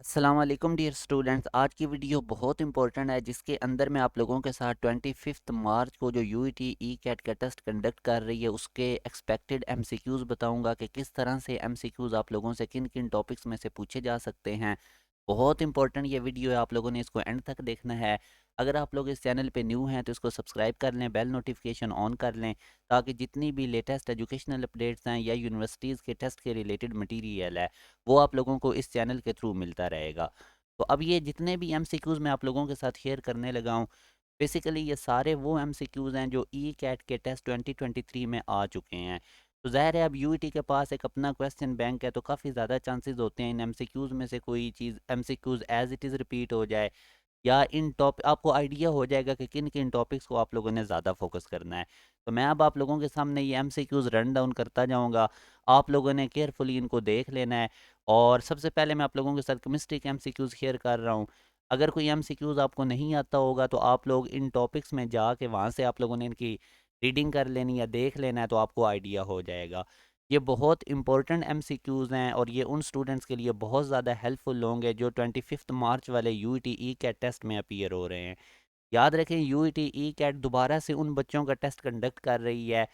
अस्सलाम वालेकुम dear students. आज की वीडियो बहुत इंपॉर्टेंट है जिसके अंदर मैं आप लोगों के साथ 25 मार्च को जो यूईटी ई कैट का टेस्ट कंडक्ट कर रही है उसके एक्सपेक्टेड एमसीक्यूज़ बताऊंगा कि किस तरह से एमसीक्यूज़ आप लोगों से किन किन टॉपिक्स में से पूछे जा सकते हैं। बहुत इंपॉर्टेंट ये वीडियो है, आप लोगों ने इसको एंड तक देखना है। अगर आप लोग इस चैनल पे न्यू हैं तो इसको सब्सक्राइब कर लें, बेल नोटिफिकेशन ऑन कर लें, ताकि जितनी भी लेटेस्ट एजुकेशनल अपडेट्स हैं या यूनिवर्सिटीज़ के टेस्ट के रिलेटेड मटेरियल है वो आप लोगों को इस चैनल के थ्रू मिलता रहेगा। तो अब ये जितने भी एमसीक्यूज़ मैं आप लोगों के साथ शेयर करने लगा हूँ, बेसिकली ये सारे वो एमसीक्यूज़ हैं जो ई कैट के टेस्ट 2023 में आ चुके हैं। तो ज़ाहिर है अब यूईटी के पास एक अपना क्वेश्चन बैंक है, तो काफ़ी ज़्यादा चांसेस होते हैं इन एमसीक्यूज़ में से कोई चीज़ MCQs as it is repeat हो जाए, या इन टॉप आपको आइडिया हो जाएगा कि किन किन टॉपिक्स को आप लोगों ने ज़्यादा फोकस करना है। तो मैं अब आप लोगों के सामने ये एमसीक्यूज़ रन डाउन करता जाऊँगा, आप लोगों ने केयरफुली इनको देख लेना है। और सबसे पहले मैं आप लोगों के साथ केमिस्ट्री के एमसीक्यूज़ शेयर कर रहा हूँ। अगर कोई एमसीक्यूज़ आपको नहीं आता होगा तो आप लोग इन टॉपिक्स में जाके वहाँ से आप लोगों ने इनकी रीडिंग कर लेनी या देख लेना है, तो आपको आइडिया हो जाएगा। ये बहुत इंपॉर्टेंट एमसीक्यूज़ हैं और ये उन स्टूडेंट्स के लिए बहुत ज़्यादा हेल्पफुल होंगे जो 25 मार्च वाले यूईटी ई कैट टेस्ट में अपीयर हो रहे हैं। याद रखें, यूईटी ई कैट दोबारा से उन बच्चों का टेस्ट कंडक्ट कर रही है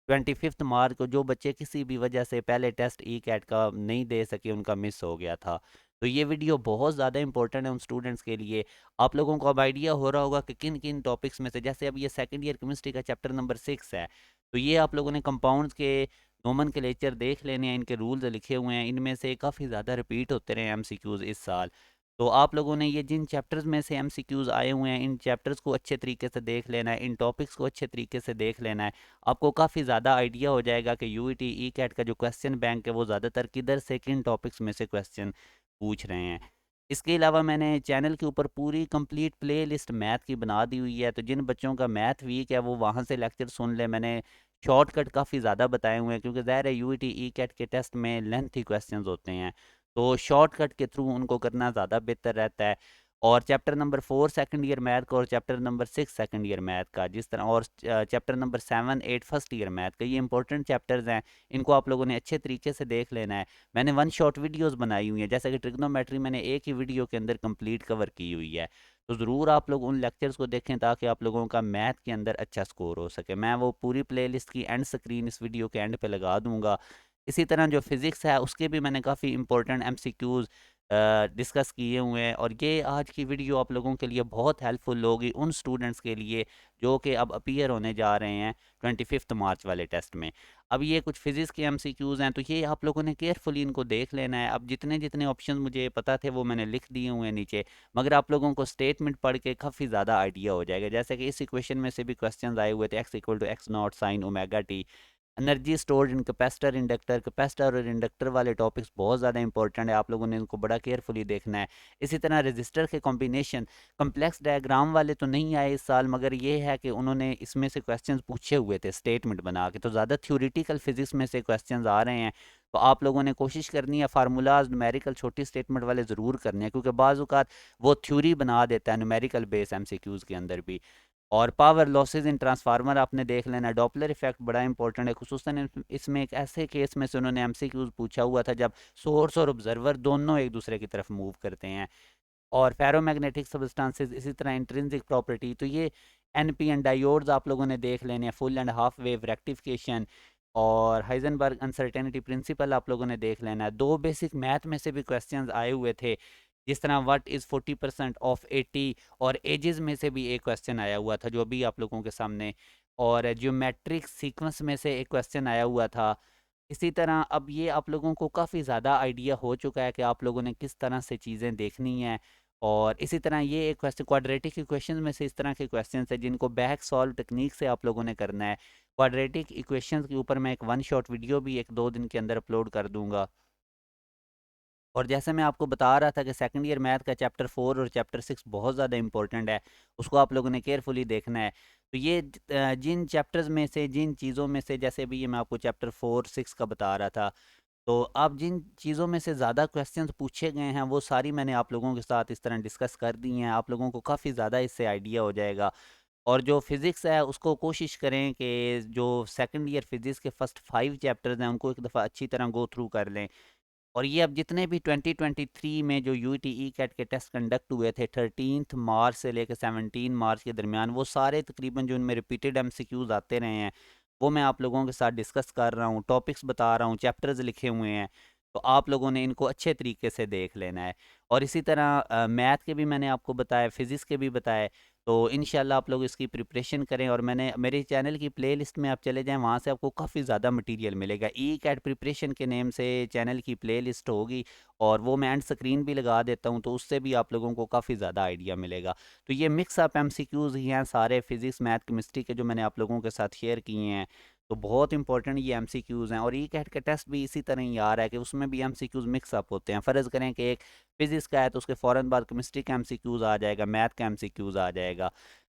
25 मार्च को जो बच्चे किसी भी वजह से पहले टेस्ट ई कैट का नहीं दे सके, उनका मिस हो गया था। तो ये वीडियो बहुत ज़्यादा इंपॉर्टेंट है उन स्टूडेंट्स के लिए। आप लोगों को अब आइडिया हो रहा होगा कि किन किन टॉपिक्स में से, जैसे अब ये सेकंड ईयर केमिस्ट्री का चैप्टर नंबर 6 है, तो ये आप लोगों ने कंपाउंड्स के नोमेनक्लेचर देख लेने हैं, इनके रूल्स लिखे हुए हैं, इनमें से काफ़ी ज़्यादा रिपीट होते रहे एमसीक्यूज़ इस साल। तो आप लोगों ने ये जिन चैप्टर्स में से एमसीक्यूज़ आए हुए हैं, इन चैप्टर्स को अच्छे तरीके से देख लेना है, इन टॉपिक्स को अच्छे तरीके से देख लेना है। आपको काफ़ी ज़्यादा आइडिया हो जाएगा कि यूईटी ई कैट का जो क्वेश्चन बैंक है वो ज़्यादातर किधर से किन टॉपिक्स में से क्वेश्चन पूछ रहे हैं। इसके अलावा मैंने चैनल के ऊपर पूरी कंप्लीट प्ले लिस्ट मैथ की बना दी हुई है, तो जिन बच्चों का मैथ वीक है वो वहाँ से लेक्चर सुन ले। मैंने शॉर्टकट काफ़ी ज़्यादा बताए हुए हैं क्योंकि ज़ाहिर है यूईटी ई कैट के टेस्ट में लेंथी क्वेश्चंस होते हैं, तो शॉर्टकट के थ्रू उनको करना ज़्यादा बेहतर रहता है। और chapter number 4 second year math का और chapter number 6 second year math का, जिस तरह और chapter number 7 8 first year math का, ये इंपॉर्टेंट चैप्टर्स हैं, इनको आप लोगों ने अच्छे तरीके से देख लेना है। मैंने वन शॉट वीडियोस बनाई हुई हैं, जैसे कि ट्रिग्नोमेट्री मैंने एक ही वीडियो के अंदर कंप्लीट कवर की हुई है। तो ज़रूर आप लोग उन लेक्चर्स को देखें ताकि आप लोगों का मैथ के अंदर अच्छा स्कोर हो सके। मैं वो पूरी प्लेलिस्ट की एंड स्क्रीन इस वीडियो के एंड पे लगा दूंगा। इसी तरह जो फिज़िक्स है उसके भी मैंने काफ़ी इंपॉर्टेंट एमसीक्यूज़ डिस्कस किए हुए हैं, और ये आज की वीडियो आप लोगों के लिए बहुत हेल्पफुल होगी उन स्टूडेंट्स के लिए जो कि अब अपीयर होने जा रहे हैं 25 मार्च वाले टेस्ट में। अब ये कुछ फिज़िक्स के एमसीक्यूज़ हैं, तो ये आप लोगों ने केयरफुली इनको देख लेना है। अब जितने जितने ऑप्शन मुझे पता थे वो मैंने लिख दिए हुए हैं नीचे, मगर आप लोगों को स्टेटमेंट पढ़ के काफ़ी ज़्यादा आइडिया हो जाएगा। जैसे कि इस इक्वेशन में से भी क्वेश्चन आए हुए थे, x equal to x naught sine omega t, energy stored in capacitor inductor, capacitor और इंडक्टर वाले टॉपिक्स बहुत ज़्यादा इंपॉर्टेंट है, आप लोगों ने इनको बड़ा केयरफुली देखना है। इसी तरह रजिस्टर के कॉम्बिनेशन, कम्प्लेक्स डायग्राम वाले तो नहीं आए इस साल, मगर ये है कि उन्होंने इसमें से क्वेश्चंस पूछे हुए थे स्टेटमेंट बना के, तो ज़्यादा थ्योरेटिकल फिजिक्स में से क्वेश्चंस आ रहे हैं। तो आप लोगों ने कोशिश करनी है फार्मूलाज न्यूमेरिकल छोटी स्टेटमेंट वाले ज़रूर करने हैं, क्योंकि बाज़ औक़ात वो थ्योरी बना देता है न्यूमेरिकल बेस एमसीक्यूज़ के अंदर भी। और पावर लॉसेज इन ट्रांसफार्मर आपने देख लेना। डॉपलर इफेक्ट बड़ा इंपॉर्टेंट है, खुसूसन इसमें एक ऐसे केस में से उन्होंने एमसीक्यूज पूछा हुआ था जब सोर्स और ऑब्जर्वर दोनों एक दूसरे की तरफ मूव करते हैं। और फेरोमैग्नेटिक सब्सटेंसेस, इसी तरह इंट्रिंसिक प्रॉपर्टी, तो ये एनपीएन डायोड्स आप लोगों ने देख लेने हैं, full and half wave rectification और हाइजेनबर्ग अनसर्टेनिटी प्रिंसिपल आप लोगों ने देख लेना है। दो बेसिक मैथ में से भी क्वेश्चंस आए हुए थे, जिस तरह व्हाट इज़ 40% ऑफ 80, और एजेस में से भी एक क्वेश्चन आया हुआ था जो अभी आप लोगों के सामने, और ज्योमेट्रिक सीक्वेंस में से एक क्वेश्चन आया हुआ था। इसी तरह अब ये आप लोगों को काफ़ी ज़्यादा आइडिया हो चुका है कि आप लोगों ने किस तरह से चीज़ें देखनी हैं। और इसी तरह ये एक क्वेश्चन क्वाड्रेटिक इक्वेशन में से इस तरह के क्वेश्चन है जिनको बैक सॉल्व टेक्निक से आप लोगों ने करना है। क्वाड्रेटिक इक्वेशंस के ऊपर मैं एक वन शॉट वीडियो भी 1-2 दिन के अंदर अपलोड कर दूंगा। और जैसे मैं आपको बता रहा था कि सेकंड ईयर मैथ का चैप्टर 4 और चैप्टर 6 बहुत ज़्यादा इंपॉर्टेंट है, उसको आप लोगों ने केयरफुली देखना है। तो ये जिन चैप्टर्स में से, जिन चीज़ों में से, जैसे भी ये मैं आपको चैप्टर 4 6 का बता रहा था, तो अब जिन चीज़ों में से ज़्यादा क्वेश्चंस पूछे गए हैं वो सारी मैंने आप लोगों के साथ इस तरह डिस्कस कर दी हैं। आप लोगों को काफ़ी ज़्यादा इससे आइडिया हो जाएगा। और जो फिज़िक्स है उसको कोशिश करें कि जो सेकंड ईयर फिज़िक्स के फर्स्ट 5 चैप्टर्स हैं उनको एक दफ़ा अच्छी तरह गो थ्रू कर लें। और ये अब जितने भी 2023 में जो यूईटी कैट के टेस्ट कंडक्ट हुए थे 13 मार्च से लेकर 17 मार्च के दरमियान, वो सारे तकरीबन जो इनमें रिपीटेड एमसीक्यूज आते रहे हैं वो मैं आप लोगों के साथ डिस्कस कर रहा हूँ, टॉपिक्स बता रहा हूँ, चैप्टर्स लिखे हुए हैं। तो आप लोगों ने इनको अच्छे तरीके से देख लेना है। और इसी तरह मैथ के भी मैंने आपको बताया, फिज़िक्स के भी बताए। तो इंशाल्लाह आप लोग इसकी प्रिपरेशन करें। और मैंने मेरे चैनल की प्लेलिस्ट में आप चले जाएं, वहाँ से आपको काफ़ी ज़्यादा मटेरियल मिलेगा। ई कैट प्रिपरेशन के नेम से चैनल की प्लेलिस्ट होगी, और वो मैं एंड स्क्रीन भी लगा देता हूँ, तो उससे भी आप लोगों को काफ़ी ज़्यादा आइडिया मिलेगा। तो ये मिक्स अप एमसीक्यूज़ ही हैं सारे, फिज़िक्स मैथ केमिस्ट्री के, जो मैंने आप लोगों के साथ शेयर किए हैं। तो बहुत इंपॉर्टेंट ये एमसीक्यूज़ हैं। और ई कैट का टेस्ट भी इसी तरह ही आ रहा है कि उसमें भी एमसीक्यूज़ मिक्स अप होते हैं। फ़र्ज़ करें कि एक फिज़िक्स का है तो उसके फ़ौरन बाद केमिस्ट्री का एमसीक्यूज़ आ जाएगा, मैथ का एमसीक्यूज़ आ जाएगा।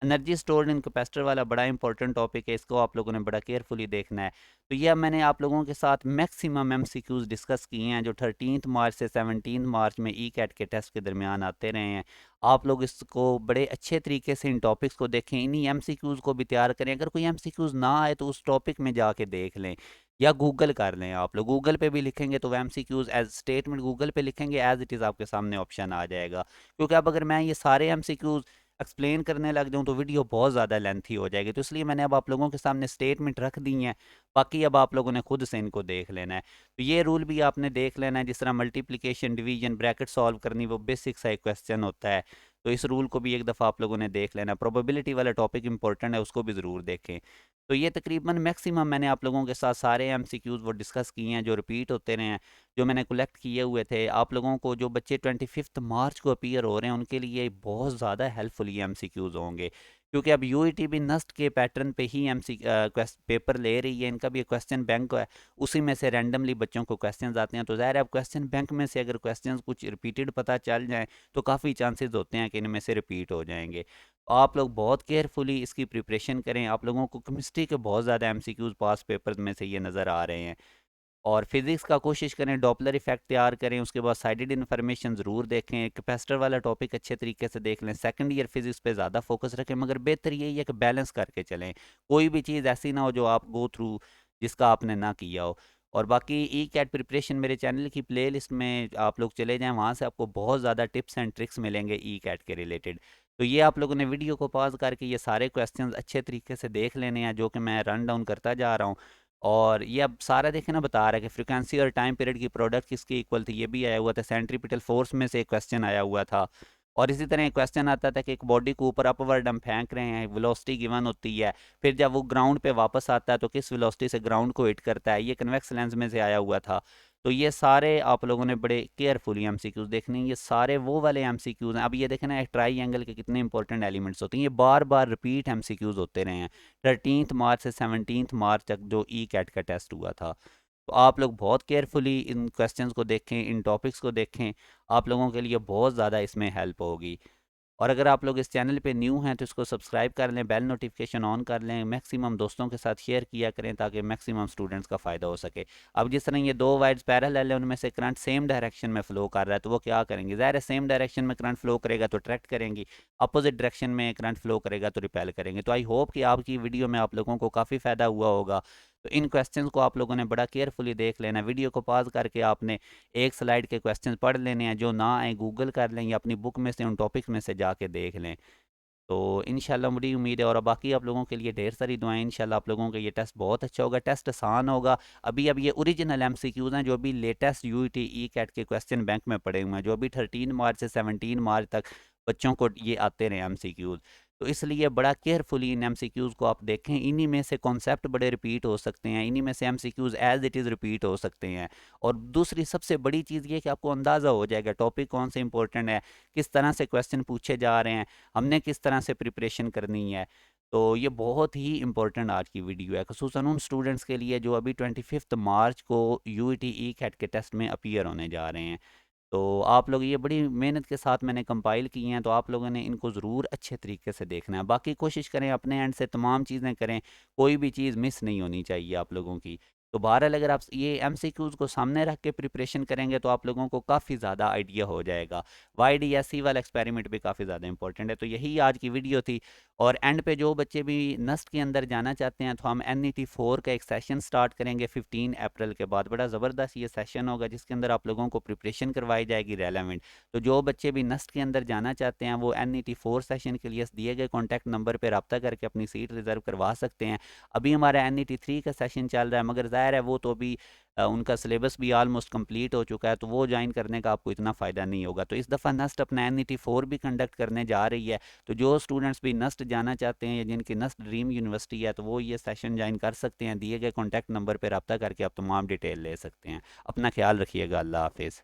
एनर्जी स्टोर्ड इन कैपेसिटर वाला बड़ा इंपॉर्टेंट टॉपिक है, इसको आप लोगों ने बड़ा केयरफुली देखना है। तो ये अब मैंने आप लोगों के साथ मैक्सिमम एमसीक्यूज़ डिस्कस किए हैं जो 13 मार्च से 17 मार्च में ई कैट के टेस्ट के दरमियान आते रहे हैं। आप लोग इसको बड़े अच्छे तरीके से इन टॉपिक्स को देखें, इन्हीं एमसीक्यूज़ को भी तैयार करें। अगर कोई एमसीक्यूज़ ना आए तो उस टॉपिक में जाके देख लें, या गूगल कर लें। आप लोग गूगल पे भी लिखेंगे तो MCQs as statement Google पे लिखेंगे, एज इट इज़ आपके सामने ऑप्शन आ जाएगा। क्योंकि अब अगर मैं ये सारे एम सी क्यूज़ एक्सप्लेन करने लग जाऊँ तो वीडियो बहुत ज़्यादा लेंथी हो जाएगी। तो इसलिए मैंने अब आप लोगों के सामने स्टेटमेंट रख दी हैं, बाकी अब आप लोगों ने खुद से इनको देख लेना है। तो ये रूल भी आपने देख लेना है, जिस तरह मल्टीप्लिकेशन डिवीजन ब्रैकेट सॉल्व करनी, वो बेसिक सा एक क्वेश्चन होता है। तो इस रूल को भी एक दफ़ा आप लोगों ने देख लेना। प्रोबेबिलिटी वाला टॉपिक इंपॉर्टेंट है, उसको भी ज़रूर देखें। तो ये तकरीबन मैक्सिमम मैंने आप लोगों के साथ सारे एमसीक्यूज़ वो डिस्कस किए हैं जो रिपीट होते रहे हैं, जो मैंने कलेक्ट किए हुए थे। आप लोगों को जो बच्चे 25 मार्च को अपीयर हो रहे हैं उनके लिए बहुत ज़्यादा हेल्पफुल ये एमसीक्यूज़ होंगे, क्योंकि अब यूईटी भी नस्ट के पैटर्न पे ही एमसी पेपर ले रही है। इनका भी एक क्वेश्चन बैंक है, उसी में से रैंडमली बच्चों को क्वेश्चंस आते हैं। तो ज़ाहिर है अब क्वेश्चन बैंक में से अगर क्वेश्चंस कुछ रिपीटेड पता चल जाए तो काफ़ी चांसेस होते हैं कि इनमें से रिपीट हो जाएंगे। आप लोग बहुत केयरफुली इसकी प्रिपरेशन करें। आप लोगों को केमिस्ट्री के बहुत ज़्यादा एमसीक्यूज़ पास पेपर्स में से ये नज़र आ रहे हैं। और फिज़िक्स का कोशिश करें, डॉपलर इफेक्ट तैयार करें, उसके बाद साइडेड इन्फॉर्मेशन ज़रूर देखें, कैपेसिटर वाला टॉपिक अच्छे तरीके से देख लें। सेकंड ईयर फिज़िक्स पे ज़्यादा फोकस रखें, मगर बेहतर यही है कि बैलेंस करके चलें। कोई भी चीज़ ऐसी ना हो जो आप गो थ्रू जिसका आपने ना किया हो। और बाकी ई कैट प्रिपरेशन मेरे चैनल की प्लेलिस्ट में आप लोग चले जाएं, वहाँ से आपको बहुत ज़्यादा टिप्स एंड ट्रिक्स मिलेंगे ई कैट के रिलेटेड। तो ये आप लोगों ने वीडियो को पॉज करके ये सारे क्वेश्चंस अच्छे तरीके से देख लेने हैं, जो कि मैं रन डाउन करता जा रहा हूँ। और ये अब सारा देखे ना बता रहा है कि फ्रिक्वेंसी और टाइम पीरियड की प्रोडक्ट किसकी इक्वल थी, ये भी आया हुआ था। सेंट्रीपिटल फोर्स में से एक क्वेश्चन आया हुआ था। और इसी तरह एक क्वेश्चन आता था कि एक बॉडी को ऊपर अपवर्ड हम फेंक रहे हैं, वेलोसिटी गिवन होती है, फिर जब वो ग्राउंड पे वापस आता है तो किस वेलोसिटी से ग्राउंड को हिट करता है। ये कन्वेक्स लेंस में से आया हुआ था। तो ये सारे आप लोगों ने बड़े केयरफुली एमसीक्यूज देखने हैं। ये सारे वो वाले एमसीक्यूज हैं। अब ये देखें ना, एक ट्राई एंगल के कितने इंपॉर्टेंट एलिमेंट्स होते हैं, ये बार बार रिपीट एमसीक्यूज होते रहे हैं 13 मार्च से 17 मार्च तक जो ई कैट का टेस्ट हुआ था। तो आप लोग बहुत केयरफुली इन क्वेश्चंस को देखें, इन टॉपिक्स को देखें, आप लोगों के लिए बहुत ज़्यादा इसमें हेल्प होगी। और अगर आप लोग इस चैनल पे न्यू हैं तो इसको सब्सक्राइब कर लें, बेल नोटिफिकेशन ऑन कर लें, मैक्सिमम दोस्तों के साथ शेयर किया करें ताकि मैक्सिमम स्टूडेंट्स का फ़ायदा हो सके। अब जिस तरह ये दो वायर्स पैरेलल है, उनमें से करंट सेम डायरेक्शन में फ़्लो कर रहा है, तो वो क्या करेंगे? ज़ाहिर है सेम डायरेक्शन में करंट फ्लो करेगा तो अट्रैक्ट करेंगी, अपोजिट डायरेक्शन में करंट फ्लो करेगा तो रिपेल करेंगे। तो आई होप कि आपकी वीडियो में आप लोगों को काफ़ी फ़ायदा हुआ होगा। तो इन क्वेश्चंस को आप लोगों ने बड़ा केयरफुली देख लेना। वीडियो को पॉज करके आपने एक स्लाइड के क्वेश्चंस पढ़ लेने हैं, जो ना आए गूगल कर लें या अपनी बुक में से उन टॉपिक्स में से जाके देख लें। तो इंशाल्लाह मुझी उम्मीद है, और बाकी आप लोगों के लिए ढेर सारी दुआएं। इंशाल्लाह आप लोगों का ये टेस्ट बहुत अच्छा होगा, टेस्ट आसान होगा। अभी अब ये ओरिजिनल एमसीक्यूज़ हैं जो अभी लेटेस्ट यूईटी ई कैट के क्वेश्चन बैंक में पड़े हुए हैं, जो अभी 13 मार्च से 17 मार्च तक बच्चों को ये आते रहे एमसीक्यूज़। तो इसलिए बड़ा केयरफुली इन एमसीक्यूज़ को आप देखें। इन्हीं में से कॉन्सेप्ट बड़े रिपीट हो सकते हैं, इन्हीं में से MCQs as it is repeat हो सकते हैं। और दूसरी सबसे बड़ी चीज़ ये कि आपको अंदाज़ा हो जाएगा टॉपिक कौन से इंपॉर्टेंट है, किस तरह से क्वेश्चन पूछे जा रहे हैं, हमने किस तरह से प्रिपरेशन करनी है। तो ये बहुत ही इंपॉर्टेंट आज की वीडियो है, ख़ुसूसन उन स्टूडेंट्स के लिए जो अभी 25 मार्च को यूईटी ई कैट के टेस्ट में अपीयर होने जा रहे हैं। तो आप लोग ये बड़ी मेहनत के साथ मैंने कंपाइल किए हैं, तो आप लोगों ने इनको ज़रूर अच्छे तरीके से देखना है। बाकी कोशिश करें अपने एंड से तमाम चीज़ें करें, कोई भी चीज़ मिस नहीं होनी चाहिए आप लोगों की। तो बहरहाल अगर आप ये एमसीक्यूज़ को सामने रख के प्रिपरेशन करेंगे तो आप लोगों को काफ़ी ज़्यादा आइडिया हो जाएगा। वाईडीएसई वाला एक्सपेरिमेंट भी काफ़ी ज़्यादा इंपॉर्टेंट है। तो यही आज की वीडियो थी। और एंड पे जो बच्चे भी नस्ट के अंदर जाना चाहते हैं तो हम NET 4 का एक सेशन स्टार्ट करेंगे 15 अप्रैल के बाद। बड़ा ज़बरदस्त ये सेशन होगा जिसके अंदर आप लोगों को प्रिपरेशन करवाई जाएगी रेलेवेंट। तो जो बच्चे भी नस्ट के अंदर जाना चाहते हैं वो NET 4 सेशन के लिए दिए गए कॉन्टैक्ट नंबर पर रब्ता करके अपनी सीट रिज़र्व करवा सकते हैं। अभी हमारा NET 3 का सेशन चल रहा है, मगर ज़ाहिर है वो तो अभी उनका सिलेबस भी ऑलमोस्ट कंप्लीट हो चुका है, तो वो ज्वाइन करने का आपको इतना फ़ायदा नहीं होगा। तो इस दफ़ा नस्ट अपना NET 4 भी कंडक्ट करने जा रही है। तो जो स्टूडेंट्स भी नस्ट जाना चाहते हैं या जिनकी नस्ट ड्रीम यूनिवर्सिटी है तो वो ये सेशन ज्वाइन कर सकते हैं। दिए गए कॉन्टैक्ट नंबर पर रब्ता करके आप तमाम डिटेल ले सकते हैं। अपना ख्याल रखिएगा। अल्लाह हाफिज़।